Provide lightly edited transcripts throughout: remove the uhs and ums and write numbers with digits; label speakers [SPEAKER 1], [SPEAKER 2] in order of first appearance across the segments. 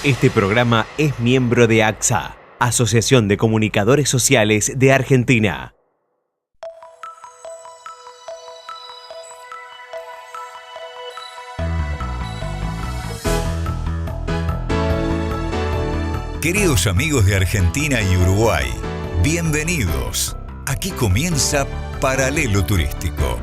[SPEAKER 1] Este programa es miembro de AXA, Asociación de Comunicadores Sociales de Argentina.
[SPEAKER 2] Queridos amigos de Argentina y Uruguay, bienvenidos. Aquí comienza Paralelo Turístico.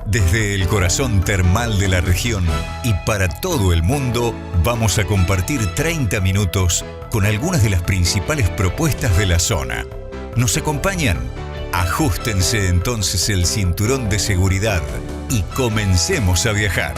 [SPEAKER 2] Desde el corazón termal de la región y para todo el mundo, vamos a compartir 30 minutos con algunas de las principales propuestas de la zona. ¿Nos acompañan? Ajustense entonces el cinturón de seguridad y comencemos a viajar.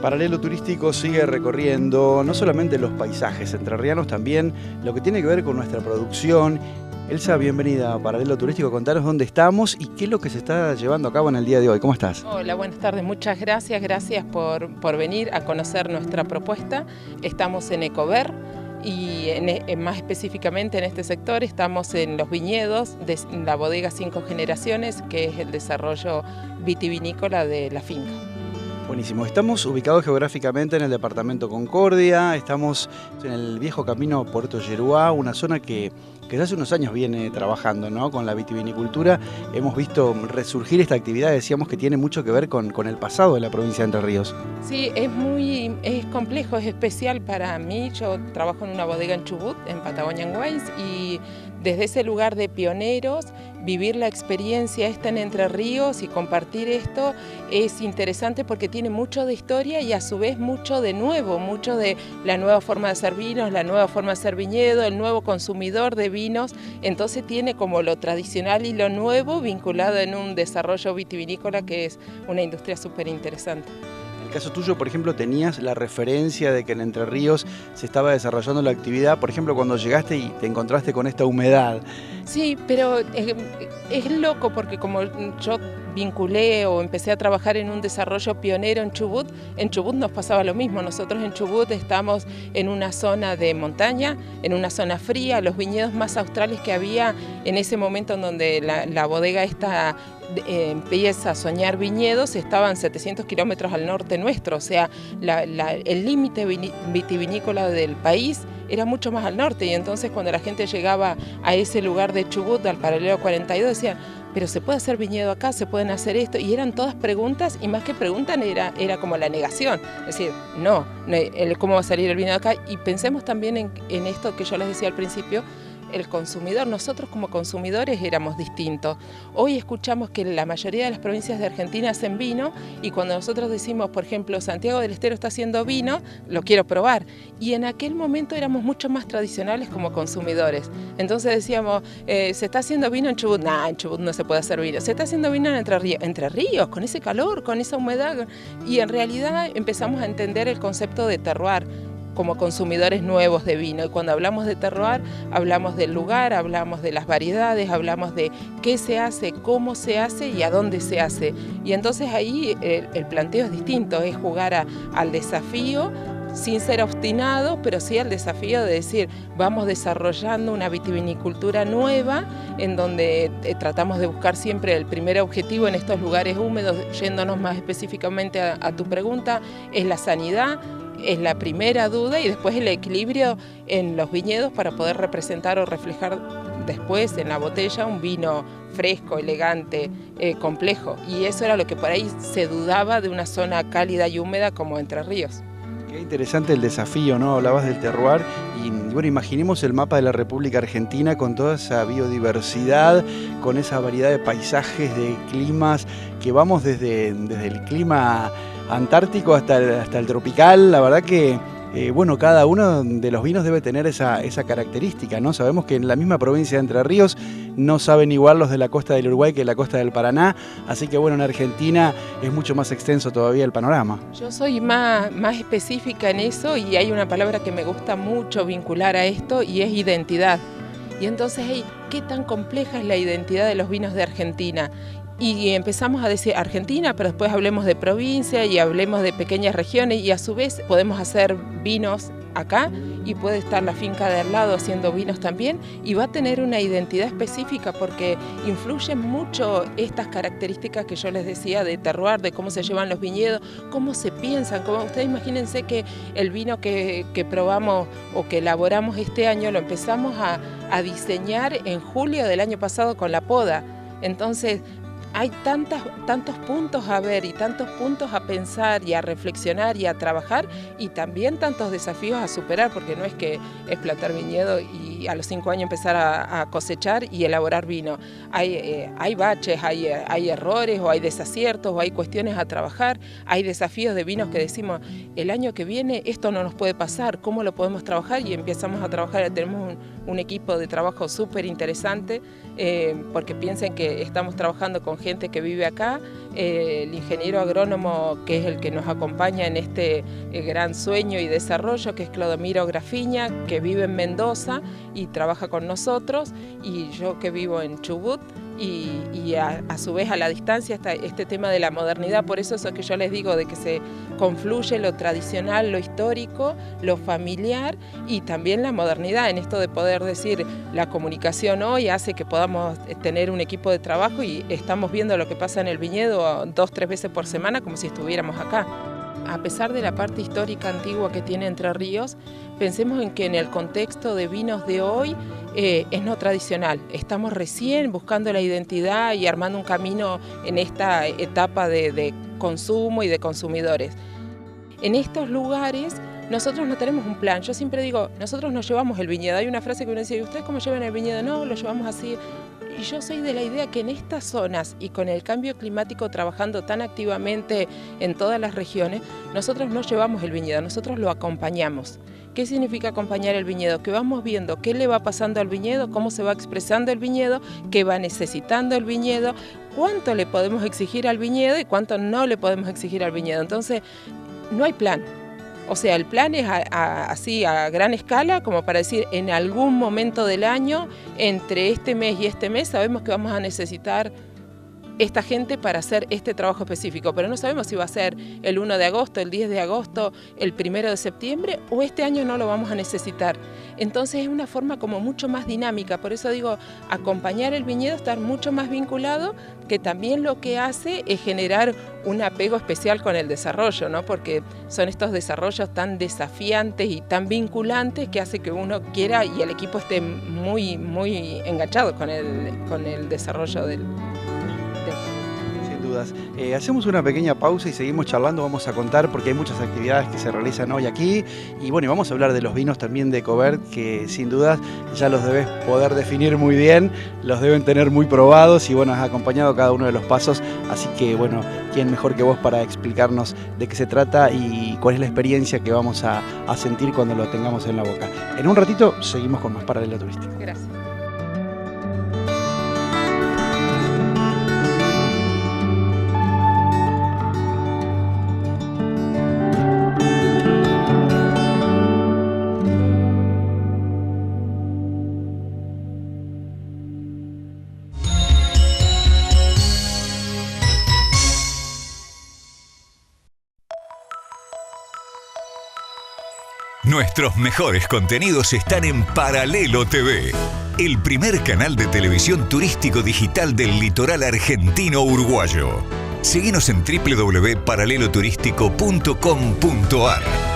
[SPEAKER 3] Paralelo Turístico sigue recorriendo no solamente los paisajes entrerrianos, también lo que tiene que ver con nuestra producción. Elsa, bienvenida a Paralelo Turístico. Contanos dónde estamos y qué es lo que se está llevando a cabo en el día de hoy. ¿Cómo estás?
[SPEAKER 4] Hola, buenas tardes. Muchas gracias. Gracias por venir a conocer nuestra propuesta. Estamos en Ecover y más específicamente en este sector estamos en los viñedos de la bodega 5 Generaciones, que es el desarrollo vitivinícola de la finca.
[SPEAKER 3] Buenísimo. Estamos ubicados geográficamente en el departamento Concordia, estamos en el viejo camino Puerto Yeruá, una zona que desde hace unos años viene trabajando, ¿no?, con la vitivinicultura. Hemos visto resurgir esta actividad, decíamos que tiene mucho que ver con el pasado de la provincia de Entre Ríos.
[SPEAKER 4] Sí, es complejo, es especial para mí. Yo trabajo en una bodega en Chubut, en Patagonian Wines, y desde ese lugar de pioneros, vivir la experiencia esta en Entre Ríos y compartir esto es interesante porque tiene mucho de historia y a su vez mucho de nuevo, mucho de la nueva forma de hacer vinos, la nueva forma de hacer viñedo, el nuevo consumidor de vinos. Entonces tiene como lo tradicional y lo nuevo vinculado en un desarrollo vitivinícola que es una industria súper interesante.
[SPEAKER 3] En el caso tuyo, por ejemplo, tenías la referencia de que en Entre Ríos se estaba desarrollando la actividad, por ejemplo, cuando llegaste y te encontraste con esta humedad.
[SPEAKER 4] Sí, pero es loco porque como yo vinculé o empecé a trabajar en un desarrollo pionero en Chubut nos pasaba lo mismo. Nosotros en Chubut estamos en una zona de montaña, en una zona fría, los viñedos más australes que había en ese momento en donde la bodega esta empieza a soñar viñedos, estaban 700 kilómetros al norte nuestro, o sea, el límite vitivinícola del país era mucho más al norte, y entonces cuando la gente llegaba a ese lugar de Chubut, al paralelo 42, decían, pero se puede hacer viñedo acá, se pueden hacer esto, y eran todas preguntas, y más que preguntan era como la negación, es decir, no, ¿cómo va a salir el vino de acá? Y pensemos también en esto que yo les decía al principio, el consumidor. Nosotros como consumidores éramos distintos. Hoy escuchamos que la mayoría de las provincias de Argentina hacen vino, y cuando nosotros decimos, por ejemplo, Santiago del Estero está haciendo vino, lo quiero probar. Y en aquel momento éramos mucho más tradicionales como consumidores. Entonces decíamos, se está haciendo vino en Chubut. No, en Chubut no se puede hacer vino. Se está haciendo vino en Entre Ríos. Entre Ríos, con ese calor, con esa humedad. Y en realidad empezamos a entender el concepto de terroir como consumidores nuevos de vino. Y cuando hablamos de terroir, hablamos del lugar, hablamos de las variedades, hablamos de qué se hace, cómo se hace y a dónde se hace. Y entonces ahí el planteo es distinto, es jugar al desafío, sin ser obstinado, pero sí al desafío de decir, vamos desarrollando una vitivinicultura nueva, en donde tratamos de buscar siempre el primer objetivo en estos lugares húmedos, yéndonos más específicamente a tu pregunta, es la sanidad. Es la primera duda, y después el equilibrio en los viñedos para poder representar o reflejar después en la botella un vino fresco, elegante, complejo. Y eso era lo que por ahí se dudaba de una zona cálida y húmeda como Entre Ríos.
[SPEAKER 3] Qué interesante el desafío, ¿no? Hablabas del terroir y bueno, imaginemos el mapa de la República Argentina con toda esa biodiversidad, con esa variedad de paisajes, de climas, que vamos desde el clima antártico hasta el tropical. La verdad que bueno, cada uno de los vinos debe tener esa característica, ¿no? Sabemos que en la misma provincia de Entre Ríos no saben igual los de la costa del Uruguay que la costa del Paraná, así que bueno, en Argentina es mucho más extenso todavía el panorama.
[SPEAKER 4] Yo soy más específica en eso, y hay una palabra que me gusta mucho vincular a esto, y es identidad. Y entonces, hey, ¿qué tan compleja es la identidad de los vinos de Argentina? Y empezamos a decir Argentina, pero después hablemos de provincia y hablemos de pequeñas regiones y a su vez podemos hacer vinos acá y puede estar la finca de al lado haciendo vinos también y va a tener una identidad específica porque influyen mucho estas características que yo les decía de terroir, de cómo se llevan los viñedos, cómo se piensan. Ustedes imagínense que el vino que probamos o que elaboramos este año lo empezamos a diseñar en julio del año pasado con la poda. Entonces, hay tantos puntos a ver y tantos puntos a pensar y a reflexionar y a trabajar y también tantos desafíos a superar porque no es que es plantar viñedo y a los 5 años empezar a cosechar y elaborar vino. Hay baches, hay errores o hay desaciertos o hay cuestiones a trabajar, hay desafíos de vinos que decimos el año que viene esto no nos puede pasar, ¿cómo lo podemos trabajar? Y empezamos a trabajar, tenemos un equipo de trabajo súper interesante porque piensen que estamos trabajando con gente que vive acá, el ingeniero agrónomo que es el que nos acompaña en este gran sueño y desarrollo, que es Clodomiro Grafiña, que vive en Mendoza y trabaja con nosotros, y yo que vivo en Chubut, y a su vez a la distancia está este tema de la modernidad. Por eso que yo les digo de que se confluye lo tradicional, lo histórico, lo familiar y también la modernidad en esto de poder decir la comunicación hoy hace que podamos tener un equipo de trabajo y estamos viendo lo que pasa en el viñedo 2-3 veces por semana como si estuviéramos acá. A pesar de la parte histórica antigua que tiene Entre Ríos, pensemos en que en el contexto de vinos de hoy es no tradicional. Estamos recién buscando la identidad y armando un camino en esta etapa de consumo y de consumidores. En estos lugares nosotros no tenemos un plan. Yo siempre digo, nosotros nos llevamos el viñedo. Hay una frase que uno dice, ¿y ustedes cómo llevan el viñedo? No, lo llevamos así. Y yo soy de la idea que en estas zonas y con el cambio climático trabajando tan activamente en todas las regiones, nosotros no llevamos el viñedo, nosotros lo acompañamos. ¿Qué significa acompañar el viñedo? Que vamos viendo qué le va pasando al viñedo, cómo se va expresando el viñedo, qué va necesitando el viñedo, cuánto le podemos exigir al viñedo y cuánto no le podemos exigir al viñedo. Entonces, no hay plan. O sea, el plan es así a gran escala, como para decir, en algún momento del año, entre este mes y este mes, sabemos que vamos a necesitar esta gente para hacer este trabajo específico, pero no sabemos si va a ser el 1 de agosto, el 10 de agosto, el 1 de septiembre o este año no lo vamos a necesitar. Entonces es una forma como mucho más dinámica, por eso digo, acompañar el viñedo, estar mucho más vinculado, que también lo que hace es generar un apego especial con el desarrollo, ¿no? Porque son estos desarrollos tan desafiantes y tan vinculantes que hace que uno quiera y el equipo esté muy, muy enganchado con el desarrollo del...
[SPEAKER 3] Sin dudas. Hacemos una pequeña pausa y seguimos charlando. Vamos a contar porque hay muchas actividades que se realizan hoy aquí y bueno, y vamos a hablar de los vinos también de Ecovert, que sin dudas ya los debes poder definir muy bien, los deben tener muy probados y bueno, has acompañado cada uno de los pasos, así que bueno, ¿quién mejor que vos para explicarnos de qué se trata y cuál es la experiencia que vamos a sentir cuando lo tengamos en la boca? En un ratito seguimos con más Paralelo Turístico.
[SPEAKER 4] Gracias.
[SPEAKER 2] Nuestros mejores contenidos están en Paralelo TV, el primer canal de televisión turístico digital del litoral argentino-uruguayo. Síguenos en www.paraleloturístico.com.ar.